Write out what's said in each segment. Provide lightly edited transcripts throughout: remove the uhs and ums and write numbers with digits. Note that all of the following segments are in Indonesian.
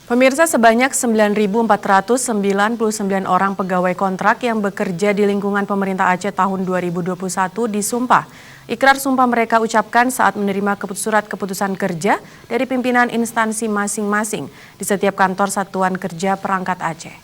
Pemirsa, sebanyak 9.499 orang pegawai kontrak yang bekerja di lingkungan pemerintah Aceh tahun 2021 disumpah. Ikrar sumpah mereka ucapkan saat menerima surat keputusan kerja dari pimpinan instansi masing-masing di setiap kantor Satuan Kerja Perangkat Aceh.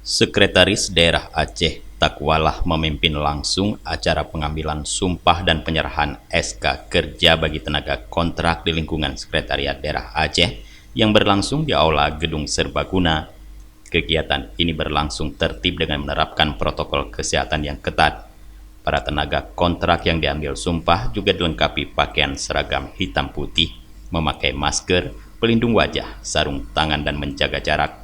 Sekretaris Daerah Aceh Takwalah memimpin langsung acara pengambilan sumpah dan penyerahan SK kerja bagi tenaga kontrak di lingkungan Sekretariat Daerah Aceh yang berlangsung di Aula Gedung Serbaguna. Kegiatan ini berlangsung tertib dengan menerapkan protokol kesehatan yang ketat. Para tenaga kontrak yang diambil sumpah juga dilengkapi pakaian seragam hitam putih, memakai masker, pelindung wajah, sarung tangan, dan menjaga jarak.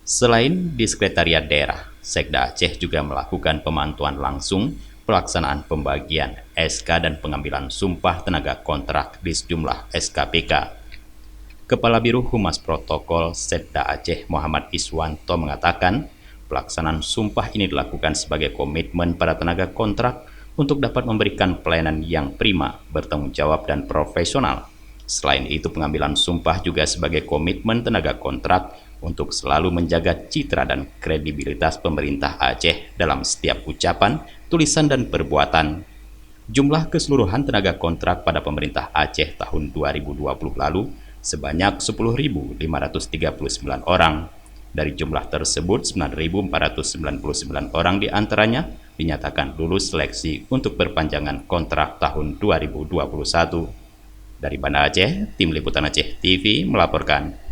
Selain di Sekretariat Daerah, Sekda Aceh juga melakukan pemantauan langsung pelaksanaan pembagian SK dan pengambilan sumpah tenaga kontrak di sejumlah SKPK. Kepala Biro Humas Protokol Sekda Aceh Muhammad Iswanto mengatakan, pelaksanaan sumpah ini dilakukan sebagai komitmen para tenaga kontrak untuk dapat memberikan pelayanan yang prima, bertanggung jawab, dan profesional. Selain itu, pengambilan sumpah juga sebagai komitmen tenaga kontrak untuk selalu menjaga citra dan kredibilitas pemerintah Aceh dalam setiap ucapan, tulisan, dan perbuatan. Jumlah keseluruhan tenaga kontrak pada pemerintah Aceh tahun 2020 lalu sebanyak 10.539 orang. Dari jumlah tersebut, 9.499 orang diantaranya dinyatakan lulus seleksi untuk perpanjangan kontrak tahun 2021. Dari Banda Aceh, Tim Liputan Aceh TV melaporkan.